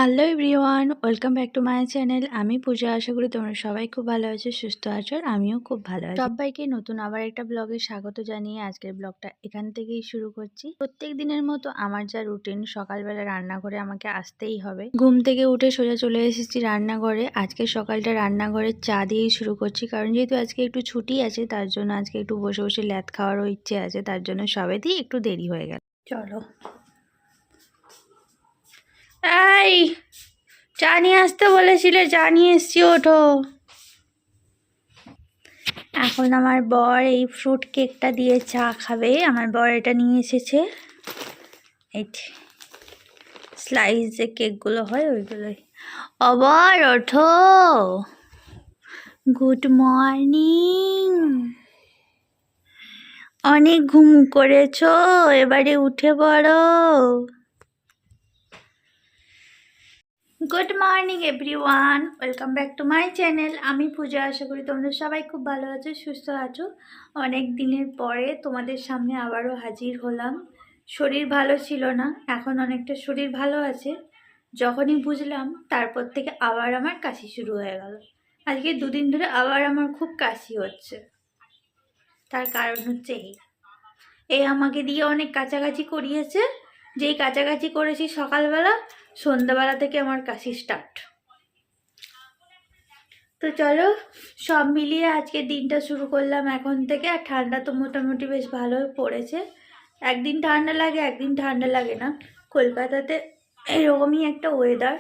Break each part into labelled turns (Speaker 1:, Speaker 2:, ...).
Speaker 1: Hello everyone, welcome back to my channel. আমি পূজা। আশা করি তোমরা সবাই খুব ভালো আছো, সুস্থ আছো, আর আমিও খুব ভালো আছি। সবাইকে নতুন আবার একটা ব্লগে স্বাগত জানিয়ে আজকের ব্লগটা এখান থেকেই শুরু করছি। প্রত্যেক দিনের মতো আমার যা রুটিন, সকালবেলা রান্নাঘরে আমাকে আসতেই হবে। ঘুম থেকে উঠে সোজা চলে এসেছি রান্নাঘরে। আজকে সকালটা রান্নাঘরে চা দিয়েই শুরু করছি, কারণ যেহেতু আজকে একটু ছুটি আছে, তার জন্য আজকে একটু বসে বসে ল্যাদ খাওয়ারও ইচ্ছে আছে, তার জন্য সবেতেই একটু দেরি হয়ে গেল। চলো, এই চা নিয়ে আসতে বলেছিলে, চা নিয়ে এসছি, ওঠো। এখন আমার বর এই ফ্রুট কেকটা দিয়ে চা খাবে। আমার বর এটা নিয়ে এসেছে, এই স্লাইস যে কেকগুলো হয় ওইগুলোই। আবার ওঠো, গুড মর্নিং। অনেক ঘুম করেছো, এবারে উঠে পড়ো। Good morning everyone, welcome back to my channel. আমি পূজা। আশা করি তোমরা সবাই খুব ভালো আছো, সুস্থ আছো। অনেক দিনের পরে তোমাদের সামনে আবারও হাজির হলাম। শরীর ভালো ছিল না, এখন অনেকটা শরীর ভালো আছে। যখনই বুঝলাম, তারপর থেকে আবার আমার কাশি শুরু হয়ে গেল। আজকে দুদিন ধরে আবার আমার খুব কাশি হচ্ছে। তার কারণ হচ্ছে এই আমাকে দিয়ে অনেক কাছাকাছি করিয়েছে। যেই কাছাকাছি করেছি সকালবেলা, সন্ধ্যাবেলা থেকে আমার কাশি স্টার্ট। তো চলো, সব মিলিয়ে আজকের দিনটা শুরু করলাম এখন থেকে। আর ঠান্ডা তো মোটামুটি বেশ ভালোই পড়েছে। একদিন ঠান্ডা লাগে, একদিন ঠান্ডা লাগে না। কলকাতাতে এরকমই একটা ওয়েদার।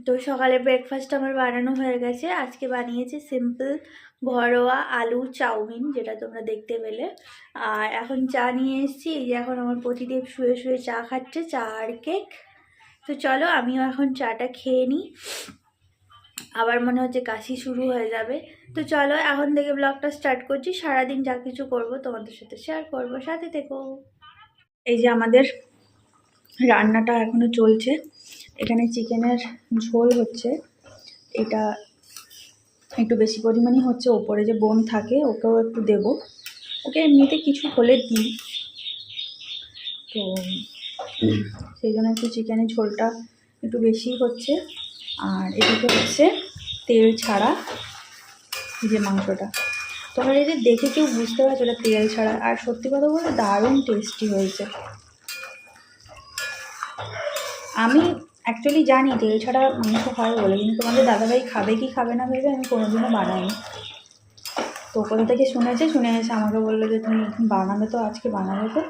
Speaker 1: তো সকালে ব্রেকফাস্ট আমার বানানো হয়ে গেছে। আজকে বানিয়েছি সিম্পল ঘরোয়া আলু চাউমিন, যেটা তোমরা দেখতে পেলে। আর এখন চা নিয়ে এসেছি। এই যে এখন আমার প্রতিদেব শুয়ে শুয়ে চা খাচ্ছে, চা আর কেক। তো চলো, আমিও এখন চাটা খেয়ে নিই। আবার মনে হচ্ছে কাশি শুরু হয়ে যাবে। তো চলো, এখন থেকে ব্লগটা স্টার্ট করছি। সারাদিন যা কিছু করব তোমাদের সাথে শেয়ার করব, সাথে থেকো। এই যে আমাদের রান্নাটা এখনো চলছে। এখানে চিকেনের ঝোল হচ্ছে। এটা একটু বেশি পরিমাণই হচ্ছে। ওপরে যে বোন থাকে, ওকেও একটু দেব। ওকে এমনিতে কিছু হলে দিই, তো সেই জন্য একটু চিকেনের ঝোলটা একটু বেশি হচ্ছে। আর এদিকে হচ্ছে তেল ছাড়া যে মাংসটা। তোমরা যদি দেখে কেউ বুঝতে পারছো এটা তেল ছাড়া। আর সত্যি কথা বলতে দারুণ টেস্টি হয়েছে। আমি অ্যাকচুয়ালি জানি তেল ছাড়া মাংস হয় বলে, কিন্তু তোমাদের দাদাভাই খাবে কি খাবে না ভেবে আমি কোনোদিনও বানাইনি। তো কোথা থেকে শুনে এসে আমাকে বললো যে তুমি বানাবে, তো আজকে বানাবে। তো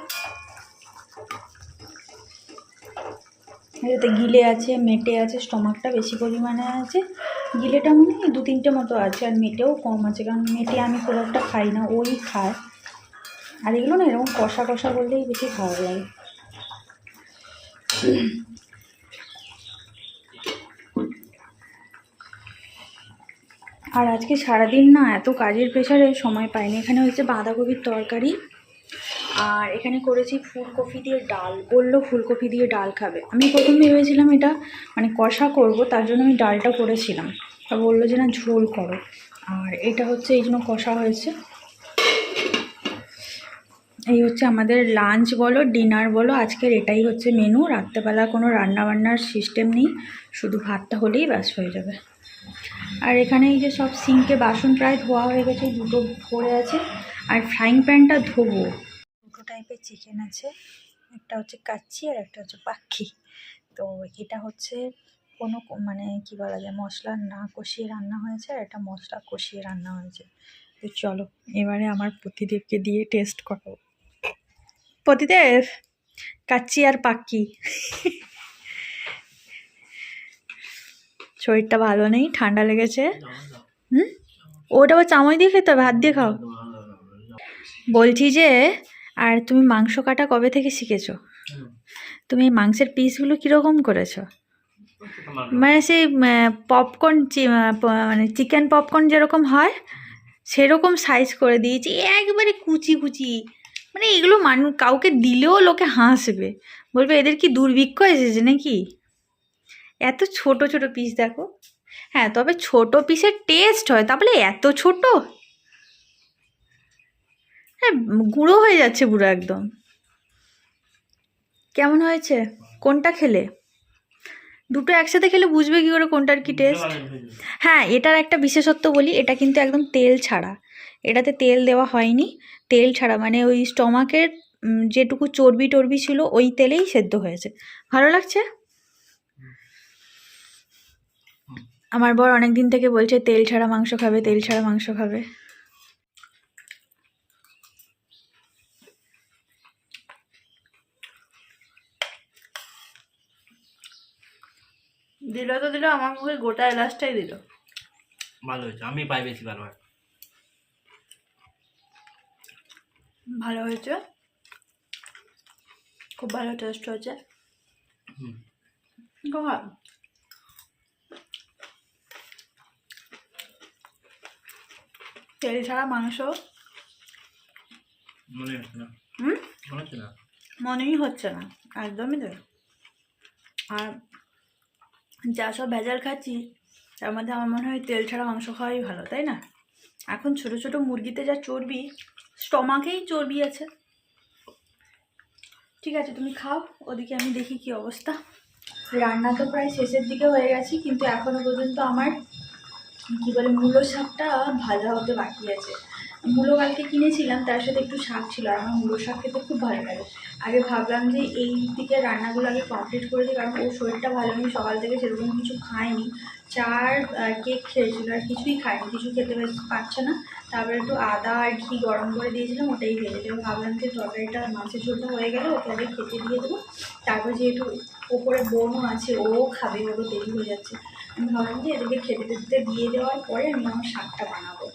Speaker 1: এটাতে গিলে আছে, মেটে আছে, স্টমাকটা বেশি পরিমাণে আছে। গিলেটা মনে হয় 2-3টে মতো আছে, আর মেটেও কম আছে, কারণ মেটে আমি খুব একটা খাই না, ওই খায়। আর এগুলো না এরকম কষা কষা করলেই বেশি ভালো লাগে। আর আজকে সারাদিন না এত কাজের প্রেশারে সময় পাইনি। এখানে হচ্ছে বাঁধাকপির তরকারি, আর এখানে করেছি ফুলকপি দিয়ে ডাল। বললো ফুলকপি দিয়ে ডাল খাবে। আমি প্রথম ভেবেছিলাম এটা মানে কষা করব, তার জন্য আমি ডালটা করেছিলাম। আর বললো যে না, ঝোল করো। আর এটা হচ্ছে এই জন্য কষা হয়েছে। এই হচ্ছে আমাদের লাঞ্চ বলো ডিনার বলো, আজকের এটাই হচ্ছে মেনু। রাত্রেবেলা কোনো রান্নাবান্নার সিস্টেম নেই, শুধু ভাতটা হলেই ব্যাস হয়ে যাবে। আর এখানে এই যে সব সিঙ্কে বাসন প্রায় ধোয়া হয়ে গেছে, দুটো পড়ে আছে। আর ফ্রাইং প্যানটা ধোবো। দুটো টাইপের চিকেন আছে, একটা হচ্ছে কাচ্চি আর একটা হচ্ছে পাখি। তো এটা হচ্ছে কোনো মানে কি বলা যায়, মশলা না কষিয়ে রান্না হয়েছে, আর এটা মশলা কষিয়ে রান্না হয়েছে। তো চলো, এবারে আমার পতিদেবকে দিয়ে টেস্ট করাবো। পতিদেব, কাচ্চি আর পাখি। শরীরটা ভালো নেই, ঠান্ডা লেগেছে। ওটা আবার চামচ দিয়ে খেতে হবে, হাত দিয়ে খাও। বলছি যে, আর তুমি মাংস কাটা কবে থেকে শিখেছো? তুমি মাংসের পিসগুলো কীরকম করেছো? মানে সেই পপকর্ন, মানে চিকেন পপকর্ন যেরকম হয় সেরকম সাইজ করে দিয়েছি, একবারে কুচি কুচি। মানে এগুলো কাউকে দিলেও লোকে হাসবে, বলবে এদের কি দুর্ভিক্ষ এসেছে নাকি, এত ছোট ছোট পিস দেখো। হ্যাঁ, তবে ছোট পিসের টেস্ট হয়, তারপরে এত ছোট, হ্যাঁ গুঁড়ো হয়ে যাচ্ছে পুরো একদম। কেমন হয়েছে? কোনটা খেলে? দুটো একসাথে খেলে বুঝবে কি করে কোনটার কি টেস্ট। হ্যাঁ, এটার একটা বিশেষত্ব বলি, এটা কিন্তু একদম তেল ছাড়া, এটাতে তেল দেওয়া হয়নি, তেল ছাড়া মানে ওই স্টমাকের যেটুকু চর্বি টর্বি ছিল ওই তেলেই সেদ্ধ হয়েছে। ভালো লাগছে। আমার বর অনেক দিন থেকে বলছে তেল ছাড়া মাংস খাবে, তেল ছাড়া মাংস খাবে। দিল তো দিল, আমার মুখে গোটা এলাচটাই দিল।
Speaker 2: ভালো হয়েছে, আমি পাই বেশি ভালো হয়।
Speaker 1: ভালো হয়েছে, খুব ভালো টেস্ট হয়েছে। তেল ছাড়া মাংস
Speaker 2: মনে হচ্ছে না, মনে হচ্ছে না,
Speaker 1: মনেই হচ্ছে না, একদমই তাই। আর যা সব ভেজাল খাচ্ছি তার মধ্যে আমার মনে হয় তেল ছাড়া মাংস খাওয়াই ভালো, তাই না? এখন ছোট ছোট মুরগিতে যা চর্বি, স্টমাকেই চর্বি আছে। ঠিক আছে, তুমি খাও, ওদিকে আমি দেখি কি অবস্থা। রান্না তো প্রায় শেষের দিকে হয়ে গেছি, কিন্তু এখনো পর্যন্ত আমার কি বলে মূলো শাকটা ভাজা হতে বাকি আছে। মূলো কালকে কিনেছিলাম, তার সাথে একটু শাক ছিল, আর আমার মূলো শাক খেতে খুব ভালো লাগে। আগে ভাবলাম যে এই দিকে রান্নাগুলো আগে কমপ্লিট করে দিই, কারণ ওর শরীরটা ভালো নেই, সকাল থেকে সেরকম কিছু খায়নি, চার কেক খেয়েছিল, আর কিছুই খায়নি, কিছু খেতে পারছে না। তারপরে একটু আদা আর ঘি গরম করে দিয়েছিলাম, ওটাই খেয়েছে। এবং ভাবলাম যে তরকারিটা মাছের ঝোলটা হয়ে গেলে ওকে আগে খেতে দিয়ে দেবো, তারপর যেহেতু ওপরে বোনও আছে, ও খাবে, ওরও দেরি হয়ে যাচ্ছে, আমি ভাবলাম যে এদেরকে খেতে খেতে দিয়ে দেওয়ার পরে আমি আমার শাকটা বানাবো।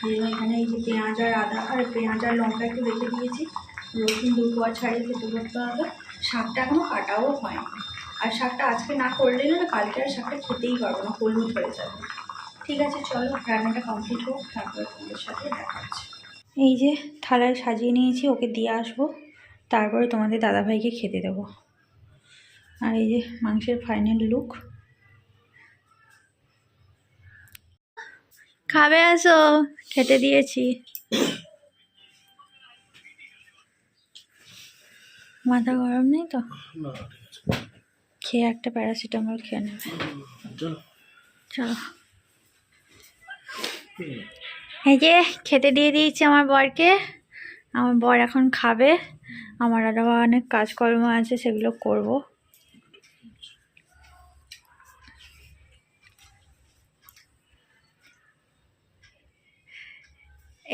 Speaker 1: এই জন্য এখানে এই যে পেঁয়াজ আর আদা আর পেঁয়াজ আর লঙ্কা একটু রেখে দিয়েছি, রসুন 2 কোয়া ছাড়িয়ে খেতে করতে হবে। শাকটা এখনও কাটাও হয়নি, আর শাকটা আজকে না করলে না কালকে আর শাকটা খেতেই পারবো না, হলুদ হয়ে যাবে। ঠিক আছে, চলো রান্নাটা কমপ্লিট হোক, তারপরে তোমাদের সাথে দেখা হচ্ছে। এই যে থালায় সাজিয়ে নিয়েছি, ওকে দিয়ে আসবো, তারপরে তোমাদের দাদাভাইকে খেতে দেবো। আর এই যে মাংসের ফাইনাল লুক। খাবে আসো, খেতে দিয়েছি। মাথা গরম নেই তো? খেয়ে একটা প্যারাসিটামল খেয়ে নেবে। চলো, এই যে খেতে দিয়ে দিয়েছি আমার বরকে, আমার বর এখন খাবে, আমার আরও অনেক কাজকর্ম আছে, সেগুলো করব।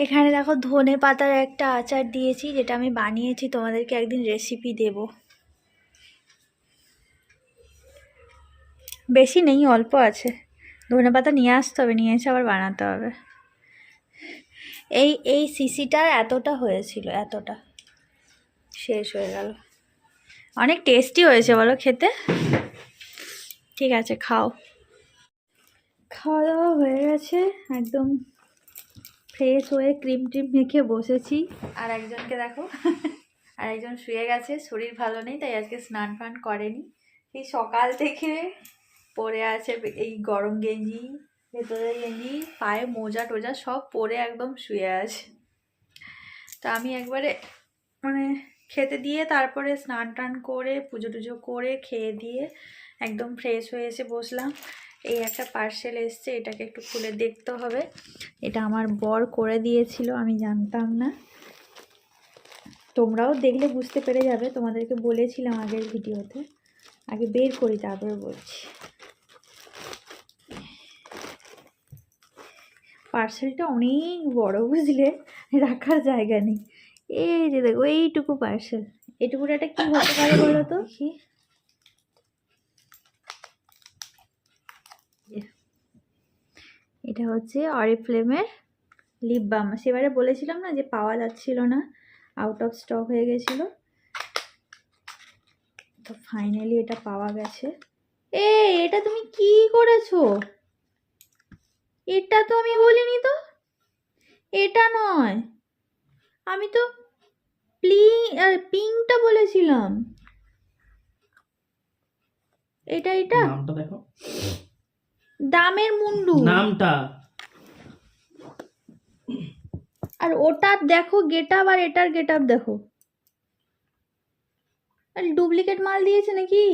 Speaker 1: এখানে দেখো ধনে পাতার একটা আচার দিয়েছি, যেটা আমি বানিয়েছি, তোমাদেরকে একদিন রেসিপি দেব। বেশি নেই, অল্প আছে, ধনে পাতা নিয়ে আসতে হবে, নিয়ে এসে আবার বানাতে হবে। এই সিসিটার এতটা হয়েছিল, এতটা শেষ হয়ে গেল। অনেক টেস্টি হয়েছে বলো খেতে। ঠিক আছে, খাও। খাওয়া দাওয়া হয়ে গেছে, একদম ফ্রেশ হয়ে ক্রিম ট্রিম মেখে বসেছি। আর একজনকে দেখো, আর একজন শুয়ে গেছে, শরীর ভালো নেই, তাই আজকে স্নান ফান করেনি, এই সকাল থেকে পরে আছে এই গরম গেঞ্জি, ভেতরে গেঞ্জি, পায়ে মোজা টোজা সব পরে একদম শুয়ে আছে। তা আমি একবারে মানে খেতে দিয়ে তারপরে স্নান টান করে পুজো টুজো করে খেয়ে দিয়ে একদম ফ্রেশ হয়ে এসে বসলাম। এই একটা পার্সেল এসছে, এটাকে একটু খুলে দেখতে হবে। এটা আমার বর করে দিয়েছিল, আমি জানতাম না, তোমরাও দেখলে বুঝতে পেরে যাবে, তোমাদেরকে বলেছিলাম আগের ভিডিওতে। আগে বের করি তারপরে বলছি। পার্সেলটা অনেক বড়, বুঝলে, রাখার জায়গা নেই। এই যে দেখো এইটুকু পার্সেল, এটুকুর একটা কি হতে পারে বলো তো? এটা হচ্ছে অরিফ্লেমের লিপ বাম। সেবারে বলেছিলাম না যে পাওয়া যাচ্ছিল না, আউট অফ স্টক হয়ে গেছিলো, তো ফাইনালি এটা পাওয়া গেছে। এটা তুমি কি করেছো? এটা তো আমি বলিনি তো, এটা নয়, আমি তো পিঙ্কটা বলেছিলাম। এটা
Speaker 2: নামটা দেখো,
Speaker 1: দামের মুন্ডু
Speaker 2: নামটা।
Speaker 1: আর ওটার দেখো গেট আপ, আর এটার গেট আপ দেখো। আর ডুপ্লিকেট মাল দিয়েছে নাকি?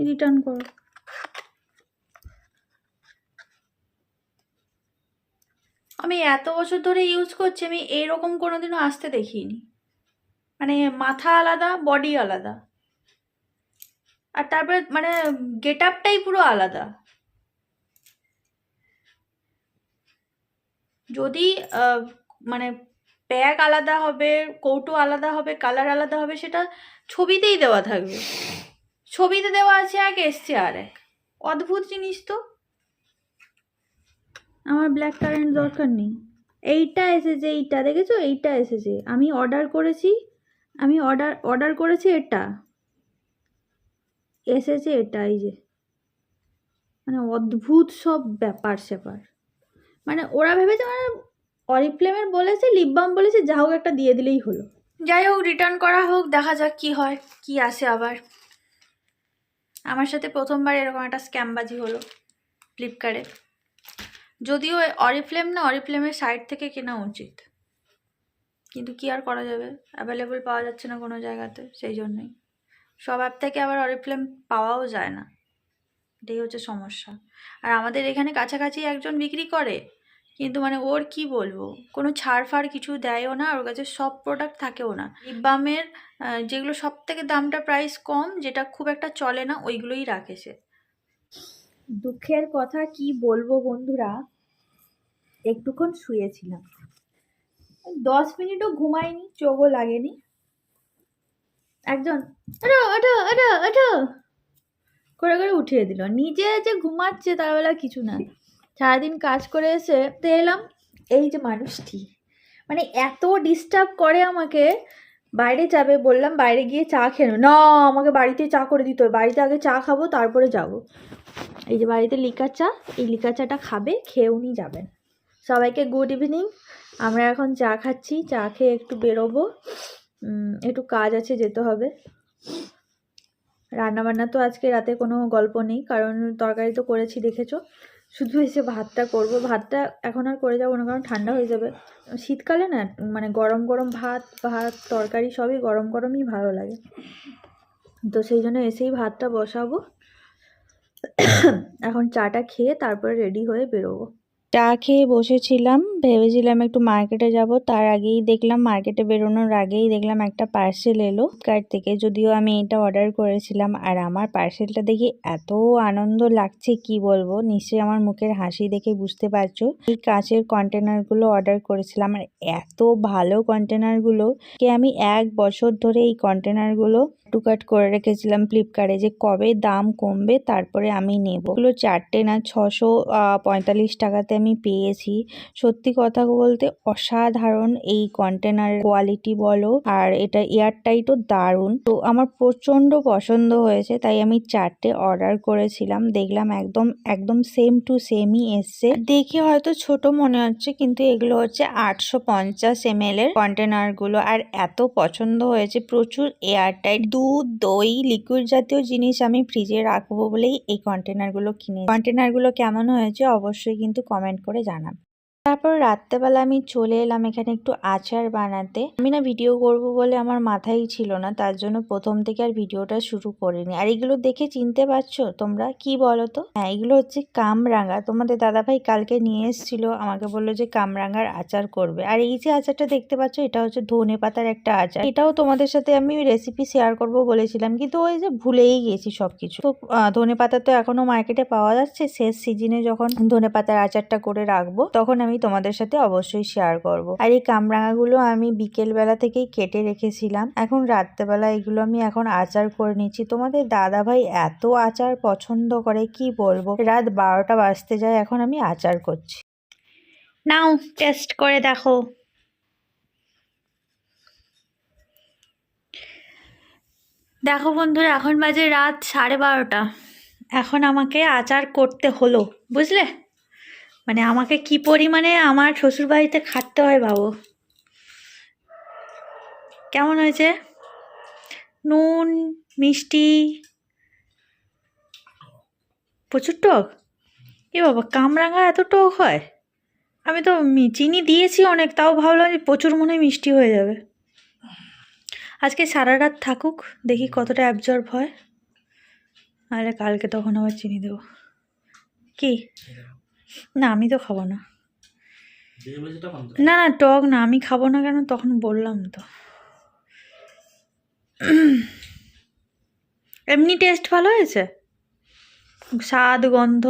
Speaker 1: রিটার্ন করো। আমি এত বছর ধরে ইউজ করছি, আমি এইরকম কোনোদিনও আসতে দেখিনি। মানে মাথা আলাদা, বডি আলাদা, আর তারপরে মানে গেট আপটাই পুরো আলাদা। যদি মানে ব্যাগ আলাদা হবে, কৌটো আলাদা হবে, কালার আলাদা হবে, সেটা ছবিতেই দেওয়া থাকবে। ছবিতে দেওয়া আছে এক, এসছে আর এক। অদ্ভুত জিনিস তো। আমার ব্ল্যাক কারেন্ট দরকার নেই। এইটা এসেছে, এইটা দেখেছো, এইটা এসেছে। আমি অর্ডার করেছি এটা, এসেছে এটা। এই যে মানে অদ্ভুত সব ব্যাপার স্যাপার। মানে ওরা ভেবেছে মানে অরিফ্লেমের বলেছে, লিপ বাম বলেছে, যা হোক একটা দিয়ে দিলেই হলো। যাই হোক, রিটার্ন করা হোক, দেখা যাক কি হয়, কি আসে আবার। আমার সাথে প্রথমবার এরকম একটা স্ক্যামবাজি হলো ফ্লিপকার্টে। যদিও অরিফ্লেম না, অরিফ্লেমের সাইট থেকে কেনা উচিত, কিন্তু কি আর করা যাবে, অ্যাভেলেবল পাওয়া যাচ্ছে না কোনো জায়গাতে, সেই জন্যই। সব অ্যাপ থেকে আবার অরিফ্লেম পাওয়াও যায় না, এটাই হচ্ছে সমস্যা। আর আমাদের এখানে কাছাকাছি একজন বিক্রি করে, কিন্তু মানে ওর কি বলবো, কোনো ছাড় ফাড় কিছু দেয়ও না, ওর কাছে সব প্রোডাক্ট থাকেও না। লিপ বামের যেগুলো সব থেকে দামটা প্রাইস কম, যেটা খুব একটা চলে না, ওইগুলোই রাখে সে। দুঃখের কথা কি বলবো বন্ধুরা, একটুক্ষণ শুয়েছিলাম, 10 মিনিটও ঘুমাইনি, চোখও লাগেনি। একজন আটো আটো আটো আটো করে করে উঠিয়ে দিল। নিজে যে ঘুমাচ্ছে তার বেলা কিছু না, সারাদিন কাজ করে এসে এলাম। এই যে মানুষটি মানে এত ডিস্টার্ব করে আমাকে। বাইরে যাবে বললাম, বাইরে গিয়ে চা খেলো না, আমাকে বাড়িতে চা করে দিতে হবে, বাড়িতে আগে চা খাবো তারপরে যাব। এই যে বাড়িতে লিকার চা, এই লিকার চাটা খাবে, খেয়ে উনি যাবেন। সবাইকে গুড ইভিনিং। আমরা এখন চা খাচ্ছি, চা খেয়ে একটু বেরোবো, একটু কাজ আছে, যেতে হবে। রান্নাবান্না তো আজকে রাতে কোনো গল্প নেই, কারণ তরকারি তো করেছি দেখেছো, শুধু এসে ভাতটা করব। ভাতটা এখন আর করে যাবো না, কারণ ঠান্ডা হয়ে যাবে। শীতকালে না মানে গরম গরম ভাত তরকারি সবই গরম গরমই ভালো লাগে, তো সেই জন্য এসেই ভাতটা বসাবো। এখন চাটা খেয়ে তারপরে রেডি হয়ে বেরোবো। চা খেয়ে বসেছিলাম, ভেবেছিলাম একটু মার্কেটে যাব, তার আগেই দেখলাম, মার্কেটে বেরোনোর আগেই দেখলাম একটা পার্সেল এলো ফ্লিপকার্ট থেকে। যদিও আমি এটা অর্ডার করেছিলাম, আর আমার পার্সেলটা দেখে এত আনন্দ লাগছে কি বলবো, নিশ্চয়ই আমার মুখের হাসি দেখে বুঝতে পারছো। এই কাঁচের কন্টেনারগুলো অর্ডার করেছিলাম, আর এত ভালো কন্টেনারগুলো, কে আমি 1 বছর ধরে এই কন্টেনারগুলো টুকাট করে রেখেছিলাম ফ্লিপকার্টে, যে কবে দাম কমবে তারপরে আমি নেব। এগুলো 4টে না 645 টাকাতে আমি পেয়েছি। সত্যি কথা বলতে অসাধারণ এই কন্টেনার কোয়ালিটি বলো, আর এটা এয়ারটাইটও দারুণ। তো আমার প্রচন্ড পছন্দ হয়েছে, তাই আমি 4টে অর্ডার করেছিলাম। দেখলাম একদম সেম টু সেমই এসছে। দেখে হয়তো ছোট মনে হচ্ছে, কিন্তু এগুলো হচ্ছে 850 ml এর কন্টেনার গুলো, আর এত পছন্দ হয়েছে, প্রচুর এয়ারটাইট। দুধ, দই, লিকুইড জাতীয় জিনিস আমি ফ্রিজে রাখবো বলেই এই কন্টেনারগুলো কিনে। কন্টেনারগুলো কেমন হয়েছে অবশ্যই কিন্তু কমেন্ট করে জানাবে। তারপর রাত্রেবেলা আমি চলে এলাম এখানে একটু আচার বানাতে। আমি না ভিডিও করব বলে আমার মাথায় ছিল না, তার জন্য প্রথম থেকে আর ভিডিওটা শুরু করিনি। আর এগুলো দেখে চিনতে পারছো তোমরা, কি বলো তো? হ্যাঁ, এগুলো হচ্ছে কামরাঙা। তোমাদের দাদাভাই কালকে নিয়ে এসেছিল, আমাকে বললো যে কামরাঙার আচার করবে। আর এই যে আচারটা দেখতে পাচ্ছ, এটা হচ্ছে ধনে পাতার একটা আচার। এটাও তোমাদের সাথে আমি রেসিপি শেয়ার করব বলেছিলাম, কিন্তু ওই যে ভুলেই গেছি সবকিছু। তো ধনে পাতা তো এখনো মার্কেটে পাওয়া যাচ্ছে, শেষ সিজনে যখন ধনে পাতার আচারটা করে রাখবো তখন আমি তোমাদের সাথে অবশ্যই শেয়ার করব। আর এই কামরাঙাগুলো আমি বিকেল বেলা থেকেই কেটে রেখেছিলাম, এখন রাত্রেবেলা এগুলো আমি এখন আচার করে নিচ্ছি। তোমাদের দাদাভাই এত আচার পছন্দ করে কি বলবো, রাত 12টা বাজতে যায়, এখন আমি আচার করছি। নাও টেস্ট করে দেখো। দেখো বন্ধুরা, এখন বাজে রাত 12:30। এখন আমাকে আচার করতে হলো, বুঝলে? মানে আমাকে কি পরিমাণে আমার শ্বশুরবাড়িতে খাটতে হয় ভাবো। কেমন হয়েছে? নুন, মিষ্টি, প্রচুর টক। এ বাবা, কামরাঙা এত টক হয়? আমি তো চিনি দিয়েছি অনেক, তাও ভাবলাম যে প্রচুর মনে হয় মিষ্টি হয়ে যাবে। আজকে সারা রাত থাকুক, দেখি কতটা অ্যাবজর্ব হয়। আরে কালকে তখন আবার চিনি দেবো। কি? না আমি তো খাবো না।
Speaker 2: যে বলছে তখন তো
Speaker 1: না না টক না, আমি খাবো না কেন, তখন বললাম তো। এমনি টেস্ট ভালো হয়েছে, স্বাদ গন্ধ